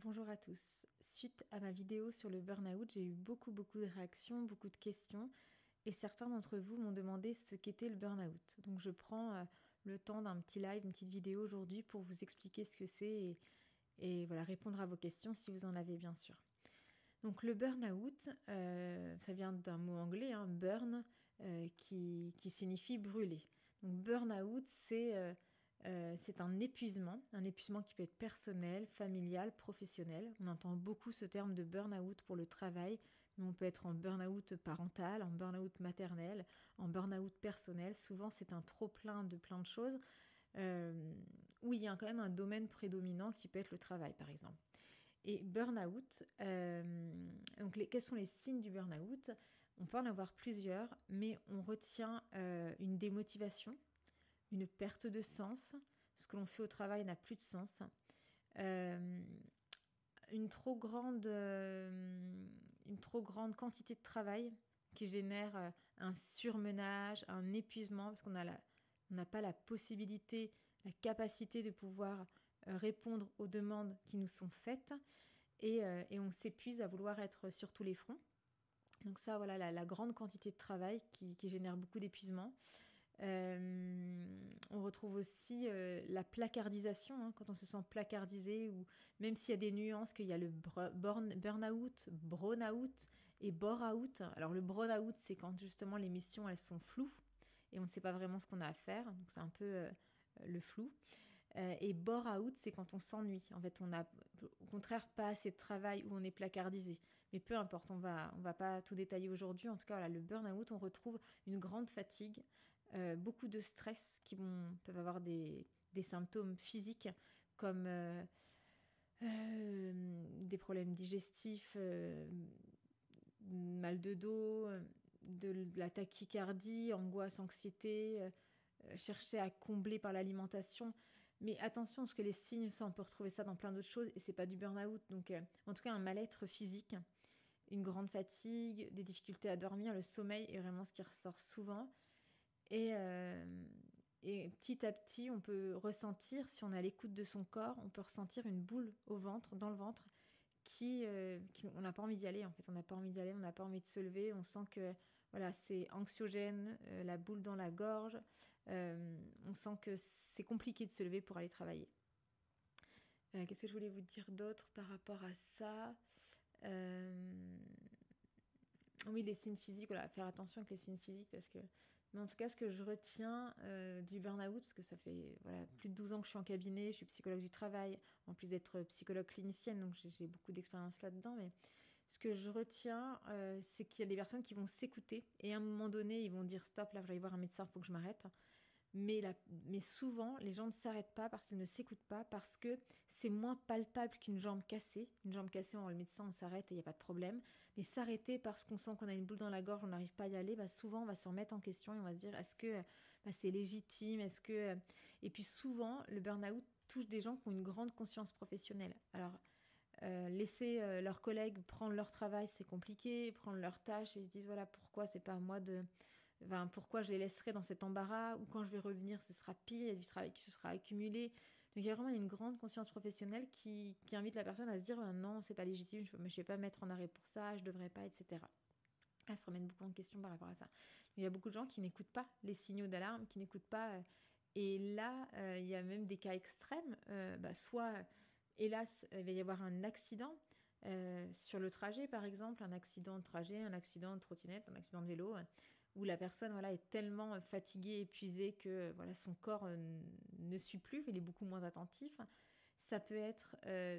Bonjour à tous. Suite à ma vidéo sur le burn-out, j'ai eu beaucoup de réactions, beaucoup de questions et certains d'entre vous m'ont demandé ce qu'était le burn-out. Donc je prends le temps d'un petit live, une petite vidéo aujourd'hui pour vous expliquer ce que c'est et voilà, répondre à vos questions si vous en avez bien sûr. Donc le burn-out, ça vient d'un mot anglais, hein, burn, qui signifie brûler. Donc burn-out, c'est un épuisement qui peut être personnel, familial, professionnel. On entend beaucoup ce terme de burn-out pour le travail, mais on peut être en burn-out parental, en burn-out maternel, en burn-out personnel. Souvent, c'est un trop-plein de plein de choses, où il y a quand même un domaine prédominant qui peut être le travail, par exemple. Et burn-out, quels sont les signes du burn-out? On peut en avoir plusieurs, mais on retient une démotivation, une perte de sens, ce que l'on fait au travail n'a plus de sens, euh, une trop grande quantité de travail qui génère un surmenage, un épuisement, parce qu'on n'a pas la possibilité, la capacité de pouvoir répondre aux demandes qui nous sont faites, et on s'épuise à vouloir être sur tous les fronts. Donc ça, voilà, la grande quantité de travail qui génère beaucoup d'épuisement. On retrouve aussi la placardisation, hein, quand on se sent placardisé, ou même s'il y a des nuances, qu'il y a le burn-out, brown-out et bore-out. Alors le brown-out, c'est quand justement les missions, elles sont floues et on ne sait pas vraiment ce qu'on a à faire, donc c'est un peu le flou. Et bore-out, c'est quand on s'ennuie. En fait, on a au contraire pas assez de travail ou on est placardisé. Mais peu importe, on va pas tout détailler aujourd'hui. En tout cas, voilà, le burn-out, on retrouve une grande fatigue, beaucoup de stress peuvent avoir des symptômes physiques comme des problèmes digestifs, mal de dos, de la tachycardie, angoisse, anxiété, chercher à combler par l'alimentation. Mais attention, parce que les signes, ça, on peut retrouver ça dans plein d'autres choses et c'est pas du burn-out. Donc, en tout cas, un mal-être physique, une grande fatigue, des difficultés à dormir, le sommeil est vraiment ce qui ressort souvent. Et, euh, et petit à petit, on peut ressentir, si on est à l'écoute de son corps, on peut ressentir une boule au ventre, dans le ventre, on n'a pas envie d'y aller. En fait, on n'a pas envie d'y aller, on n'a pas envie de se lever. On sent que voilà, c'est anxiogène, la boule dans la gorge. On sent que c'est compliqué de se lever pour aller travailler. Qu'est-ce que je voulais vous dire d'autre par rapport à ça? Oui, les signes physiques, voilà, faire attention avec les signes physiques parce que. Mais en tout cas, ce que je retiens du burn-out, parce que ça fait voilà, plus de 12 ans que je suis en cabinet, je suis psychologue du travail, en plus d'être psychologue clinicienne, donc j'ai beaucoup d'expérience là-dedans, mais ce que je retiens, c'est qu'il y a des personnes qui vont s'écouter et à un moment donné, ils vont dire stop, là, je vais aller voir un médecin, il faut que je m'arrête. Mais souvent, les gens ne s'arrêtent pas parce qu'ils ne s'écoutent pas, parce que c'est moins palpable qu'une jambe cassée. Une jambe cassée, on va le médecin, on s'arrête et il n'y a pas de problème. Mais s'arrêter parce qu'on sent qu'on a une boule dans la gorge, on n'arrive pas à y aller, bah souvent on va se remettre en question et on va se dire est-ce que c'est légitime, est-ce que... Et puis souvent, le burn-out touche des gens qui ont une grande conscience professionnelle. Alors, laisser leurs collègues prendre leur travail, c'est compliqué, prendre leurs tâches, et ils se disent voilà pourquoi c'est pas à moi de... Enfin, pourquoi je les laisserai dans cet embarras, ou quand je vais revenir ce sera pire, il y a du travail qui se sera accumulé. Donc il y a vraiment une grande conscience professionnelle qui invite la personne à se dire non, c'est pas légitime, je ne vais pas mettre en arrêt pour ça, je devrais pas, etc. À se remettre beaucoup en question par rapport à ça. Il y a beaucoup de gens qui n'écoutent pas les signaux d'alarme, qui n'écoutent pas. Et là, il y a même des cas extrêmes. Soit, hélas, il va y avoir un accident sur le trajet, par exemple, un accident de trajet, un accident de trottinette, un accident de vélo, où la personne voilà, est tellement fatiguée, épuisée que voilà, son corps ne suit plus, il est beaucoup moins attentif. Ça peut être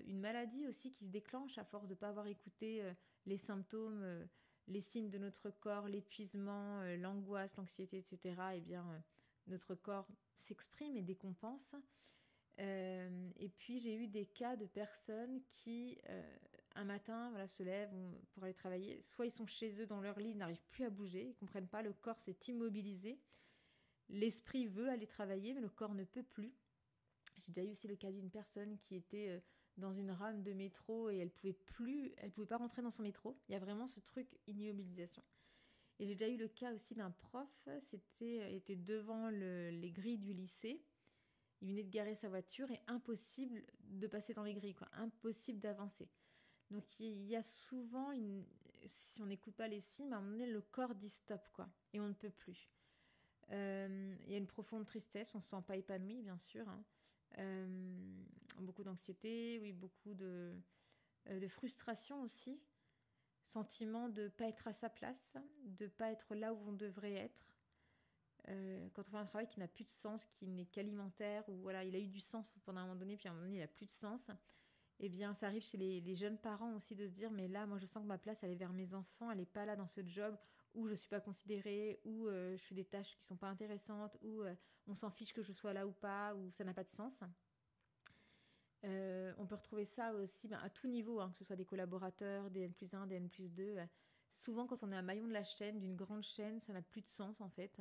une maladie aussi qui se déclenche à force de ne pas avoir écouté les symptômes, les signes de notre corps, l'épuisement, l'angoisse, l'anxiété, etc. Eh bien, notre corps s'exprime et décompense. Et puis j'ai eu des cas de personnes qui, un matin, voilà, se lèvent pour aller travailler. Soit ils sont chez eux dans leur lit, ils n'arrivent plus à bouger, ils ne comprennent pas, le corps s'est immobilisé. L'esprit veut aller travailler, mais le corps ne peut plus. J'ai déjà eu aussi le cas d'une personne qui était dans une rame de métro et elle pouvait pas rentrer dans son métro. Il y a vraiment ce truc immobilisation. Et j'ai déjà eu le cas aussi d'un prof, était devant les grilles du lycée. Il venait de garer sa voiture et impossible de passer dans les grilles, quoi. Impossible d'avancer. Donc il y a souvent, si on n'écoute pas les signes, à un moment donné, le corps dit stop, quoi. Et on ne peut plus. Il y a une profonde tristesse, on ne se sent pas épanoui, bien sûr. Hein. Beaucoup d'anxiété, oui, beaucoup de frustration aussi. Sentiment de ne pas être à sa place, de ne pas être là où on devrait être. Quand on fait un travail qui n'a plus de sens, qui n'est qu'alimentaire, ou voilà, il a eu du sens pendant un moment donné, puis à un moment donné, il n'a plus de sens, eh bien, ça arrive chez les jeunes parents aussi de se dire, mais là, moi, je sens que ma place, elle est vers mes enfants, elle n'est pas là dans ce job où je ne suis pas considérée, où je fais des tâches qui ne sont pas intéressantes, où on s'en fiche que je sois là ou pas, où ça n'a pas de sens. On peut retrouver ça aussi à tout niveau, hein, que ce soit des collaborateurs, des N+1, des N+2. Souvent, quand on est un maillon de la chaîne, d'une grande chaîne, ça n'a plus de sens, en fait.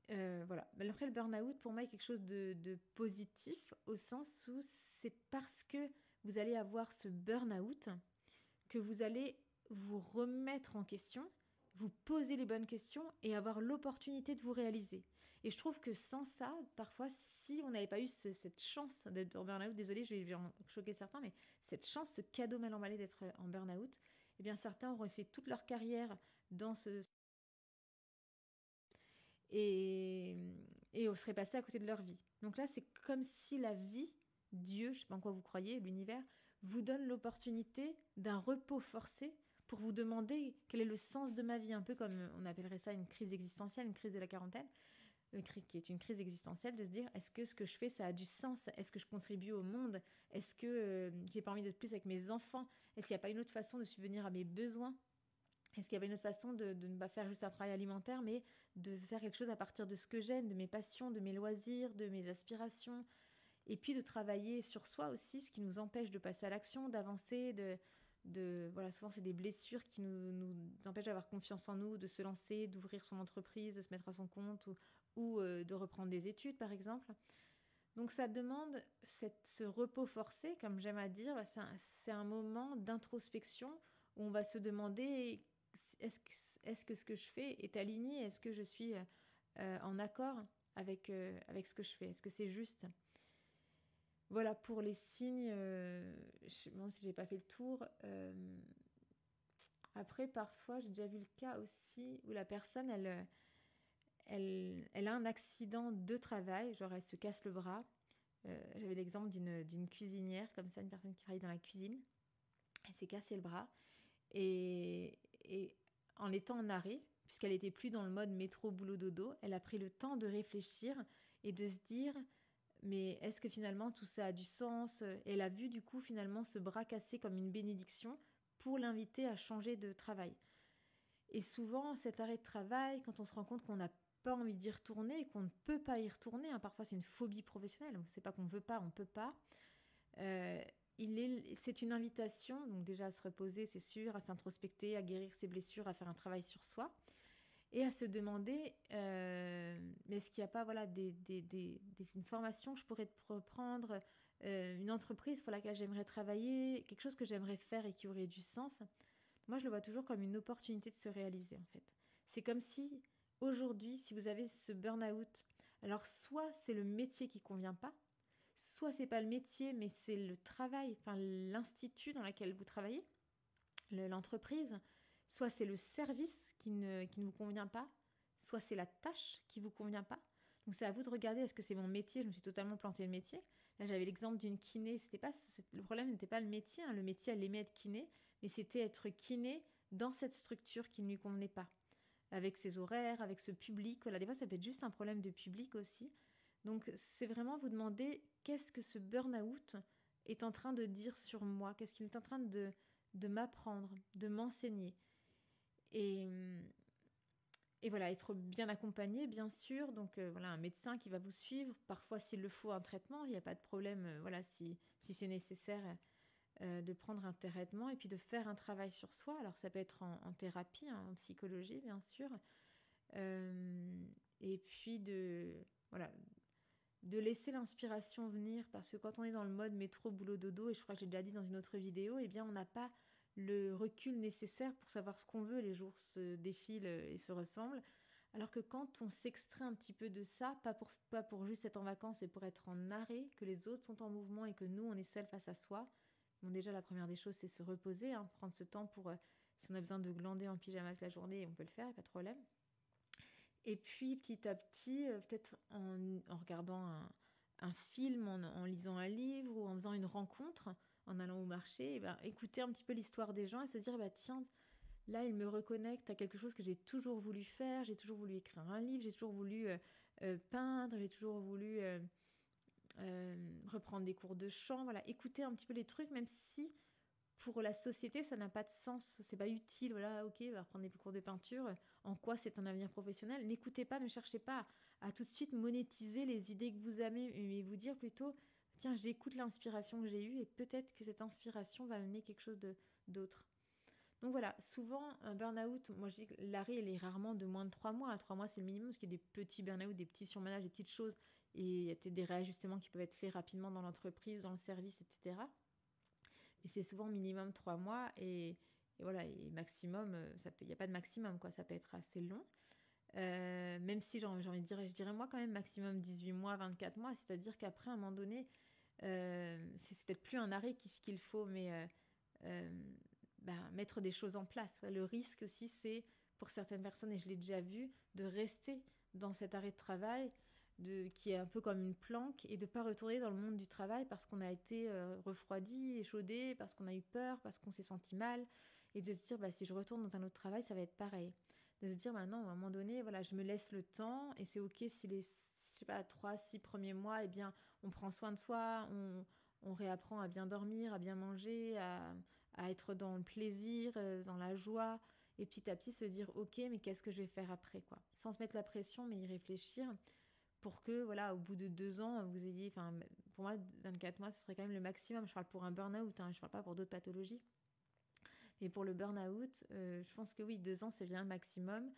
Voilà. Mais après, le burn-out, pour moi, est quelque chose de positif, au sens où c'est parce que vous allez avoir ce burn-out que vous allez vous remettre en question, vous poser les bonnes questions et avoir l'opportunité de vous réaliser. Et je trouve que sans ça, parfois, si on n'avait pas eu cette chance d'être en burn-out, désolée, je vais en choquer certains, mais cette chance, ce cadeau mal emballé d'être en burn-out, eh bien certains auraient fait toute leur carrière dans ce... Et on serait passé à côté de leur vie. Donc là, c'est comme si la vie, Dieu, je ne sais pas en quoi vous croyez, l'univers, vous donne l'opportunité d'un repos forcé pour vous demander quel est le sens de ma vie, un peu comme on appellerait ça une crise existentielle, une crise de la quarantaine, qui est une crise existentielle, de se dire, est-ce que ce que je fais, ça a du sens? Est-ce que je contribue au monde? Est-ce que j'ai pas envie d'être plus avec mes enfants? Est-ce qu'il n'y a pas une autre façon de subvenir à mes besoins? Est-ce qu'il y avait une autre façon de ne pas faire juste un travail alimentaire, mais de faire quelque chose à partir de ce que j'aime, de mes passions, de mes loisirs, de mes aspirations, et puis de travailler sur soi aussi, ce qui nous empêche de passer à l'action, d'avancer, voilà, souvent c'est des blessures qui nous empêchent d'avoir confiance en nous, de se lancer, d'ouvrir son entreprise, de se mettre à son compte, ou de reprendre des études par exemple. Donc ça demande ce repos forcé, comme j'aime à dire, c'est un moment d'introspection où on va se demander est-ce que ce que je fais est aligné? Est-ce que je suis en accord avec ce que je fais? Est-ce que c'est juste? Voilà pour les signes. Bon, si j'ai pas fait le tour. Après, parfois, j'ai déjà vu le cas aussi où la personne, elle a un accident de travail, genre elle se casse le bras. J'avais l'exemple d'une cuisinière, comme ça, une personne qui travaille dans la cuisine. Elle s'est cassé le bras. Et en étant en arrêt, puisqu'elle n'était plus dans le mode métro, boulot, dodo, elle a pris le temps de réfléchir et de se dire, mais est-ce que finalement tout ça a du sens? Et elle a vu du coup finalement ce bras cassé comme une bénédiction pour l'inviter à changer de travail. Et souvent, cet arrêt de travail, quand on se rend compte qu'on n'a pas envie d'y retourner et qu'on ne peut pas y retourner, hein, parfois c'est une phobie professionnelle, c'est pas qu'on ne veut pas, on ne peut pas, euh, c'est une invitation, donc déjà à se reposer, c'est sûr, à s'introspecter, à guérir ses blessures, à faire un travail sur soi, et à se demander, mais est-ce qu'il n'y a pas voilà, une formation que je pourrais reprendre, une entreprise pour laquelle j'aimerais travailler, quelque chose que j'aimerais faire et qui aurait du sens. Moi, je le vois toujours comme une opportunité de se réaliser, en fait. C'est comme si, aujourd'hui, si vous avez ce burn-out, alors soit c'est le métier qui ne convient pas, soit c'est pas le métier, mais c'est le travail, enfin l'institut dans lequel vous travaillez, l'entreprise, soit c'est le service qui ne vous convient pas, soit c'est la tâche qui ne vous convient pas. Donc c'est à vous de regarder, est-ce que c'est mon métier? Je me suis totalement plantée le métier. Là, j'avais l'exemple d'une kiné. Le problème n'était pas le métier. Hein. Le métier, elle aimait être kiné, mais c'était être kiné dans cette structure qui ne lui convenait pas. Avec ses horaires, avec ce public. Voilà, des fois, ça peut être juste un problème de public aussi. Donc, c'est vraiment vous demander qu'est-ce que ce burn-out est en train de dire sur moi? Qu'est-ce qu'il est en train de m'apprendre, de m'enseigner? Et voilà, être bien accompagné, bien sûr. Donc, voilà, un médecin qui va vous suivre. Parfois, s'il le faut, un traitement. Il n'y a pas de problème, voilà, si c'est nécessaire de prendre un traitement et puis de faire un travail sur soi. Alors, ça peut être en thérapie, hein, en psychologie, bien sûr. Et puis, voilà, de laisser l'inspiration venir, parce que quand on est dans le mode métro, boulot, dodo, et je crois que j'ai déjà dit dans une autre vidéo, eh bien on n'a pas le recul nécessaire pour savoir ce qu'on veut, les jours se défilent et se ressemblent, Alors que quand on s'extrait un petit peu de ça, pas pour juste être en vacances et pour être en arrêt, que les autres sont en mouvement et que nous, on est seul face à soi, bon, déjà, la première des choses, c'est se reposer, hein, prendre ce temps pour, si on a besoin de glander en pyjama toute la journée, on peut le faire, pas de problème. Et puis, petit à petit, peut-être en regardant un film, en lisant un livre ou en faisant une rencontre, en allant au marché, et ben, écouter un petit peu l'histoire des gens et se dire, bah, tiens, là, il me reconnecte à quelque chose que j'ai toujours voulu faire, j'ai toujours voulu écrire un livre, j'ai toujours voulu peindre, j'ai toujours voulu reprendre des cours de chant, voilà, écouter un petit peu les trucs, même si pour la société, ça n'a pas de sens, c'est pas utile, voilà, ok, on va reprendre des cours de peinture, en quoi c'est un avenir professionnel. N'écoutez pas, ne cherchez pas à tout de suite monétiser les idées que vous avez, mais vous dire plutôt, tiens, j'écoute l'inspiration que j'ai eue et peut-être que cette inspiration va amener quelque chose d'autre. Donc voilà, souvent un burn-out, moi je dis que l'arrêt il est rarement de moins de 3 mois. 3 mois c'est le minimum parce qu'il y a des petits burn-out, des petits surmanages, des petites choses et il y a des réajustements qui peuvent être faits rapidement dans l'entreprise, dans le service, etc. Mais c'est souvent minimum 3 mois et voilà, et maximum, il n'y a pas de maximum quoi, ça peut être assez long. Même si j'ai envie de dire, je dirais moi quand même maximum 18 mois, 24 mois, c'est-à-dire qu'après à un moment donné, c'est peut-être plus un arrêt ce qu'il faut, mais euh, mettre des choses en place. Le risque aussi, c'est pour certaines personnes, et je l'ai déjà vu, de rester dans cet arrêt de travail qui est un peu comme une planque et de ne pas retourner dans le monde du travail parce qu'on a été refroidi, échaudé, parce qu'on a eu peur, parce qu'on s'est senti mal et de se dire si je retourne dans un autre travail, ça va être pareil. De se dire non, à un moment donné, voilà, je me laisse le temps et c'est ok si les 3-6 premiers mois, eh bien, on prend soin de soi, on réapprend à bien dormir, à bien manger, à être dans le plaisir, dans la joie, et petit à petit se dire ok, mais qu'est-ce que je vais faire après quoi, sans se mettre la pression, mais y réfléchir pour que voilà, au bout de 2 ans, vous ayez, enfin pour moi 24 mois, ce serait quand même le maximum. Je parle pour un burn-out, hein, je parle pas pour d'autres pathologies. Mais pour le burn-out, je pense que oui, 2 ans c'est bien le maximum.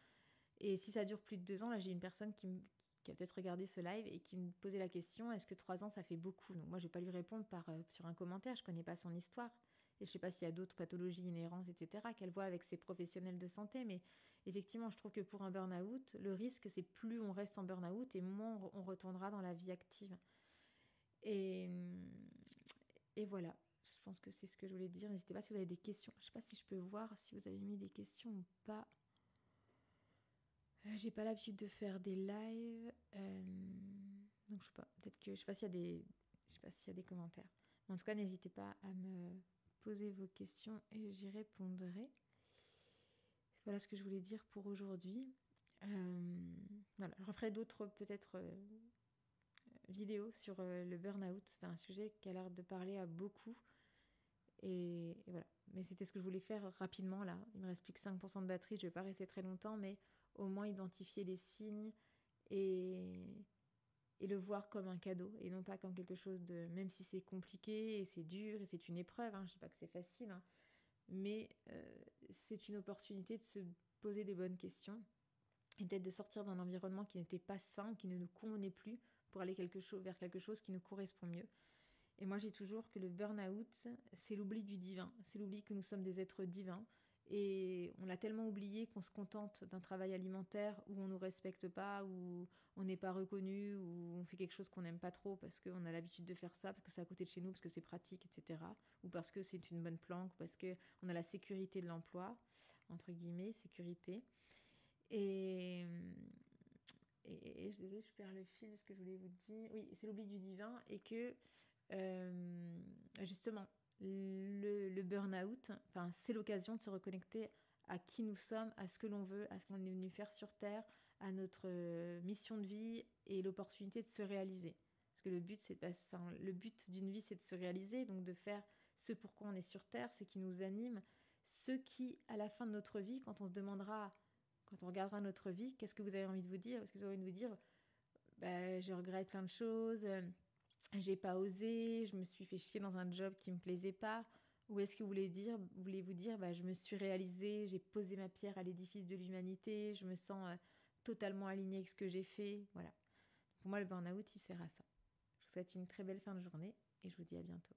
Et si ça dure plus de 2 ans, là j'ai une personne qui a peut-être regardé ce live et qui me posait la question, est-ce que 3 ans ça fait beaucoup? Donc moi je vais pas lui répondre sur un commentaire, je connais pas son histoire. Et je sais pas s'il y a d'autres pathologies inhérentes, etc., qu'elle voit avec ses professionnels de santé. Mais effectivement, je trouve que pour un burn-out, le risque, c'est plus on reste en burn-out et moins on retournera dans la vie active. Et, et voilà, je pense que c'est ce que je voulais dire. N'hésitez pas si vous avez des questions. Je sais pas si je peux voir si vous avez mis des questions ou pas. J'ai pas l'habitude de faire des lives. Donc je sais pas, peut-être que je sais pas s'il y a des commentaires. Mais en tout cas, n'hésitez pas à me poser vos questions et j'y répondrai. Voilà ce que je voulais dire pour aujourd'hui. Voilà, je referai d'autres peut-être vidéos sur le burn-out. C'est un sujet qui a l'air de parler à beaucoup. Et voilà. Mais c'était ce que je voulais faire rapidement là. Il me reste plus que 5% de batterie. Je vais pas rester très longtemps, mais au moins identifier les signes et le voir comme un cadeau et non pas comme quelque chose de... Même si c'est compliqué et c'est dur et c'est une épreuve, hein, je dis pas que c'est facile, hein, mais c'est une opportunité de se poser des bonnes questions et peut-être de sortir d'un environnement qui n'était pas sain, qui ne nous convenait plus pour aller vers quelque chose qui nous correspond mieux. Et moi, j'ai toujours que le burn-out, c'est l'oubli du divin. C'est l'oubli que nous sommes des êtres divins. Et on l'a tellement oublié qu'on se contente d'un travail alimentaire où on ne nous respecte pas, où on n'est pas reconnu, où on fait quelque chose qu'on n'aime pas trop parce qu'on a l'habitude de faire ça, parce que c'est à côté de chez nous, parce que c'est pratique, etc. Ou parce que c'est une bonne planque, parce qu'on a la sécurité de l'emploi, entre guillemets, sécurité. Et je perds le fil de ce que je voulais vous dire. Oui, c'est l'oubli du divin et que justement, le burn-out, c'est l'occasion de se reconnecter à qui nous sommes, à ce que l'on veut, à ce qu'on est venu faire sur Terre, à notre mission de vie et l'opportunité de se réaliser. Parce que le but d'une vie, c'est de se réaliser, donc de faire ce pourquoi on est sur Terre, ce qui nous anime, ce qui, à la fin de notre vie, quand on se demandera, quand on regardera notre vie, qu'est-ce que vous avez envie de vous dire? Est-ce que vous avez envie de vous dire, je regrette plein de choses, j'ai pas osé, je me suis fait chier dans un job qui me plaisait pas? Ou est-ce que voulez-vous dire, je me suis réalisée, j'ai posé ma pierre à l'édifice de l'humanité, je me sens totalement alignée avec ce que j'ai fait, voilà. Pour moi, le burn-out, il sert à ça. Je vous souhaite une très belle fin de journée et je vous dis à bientôt.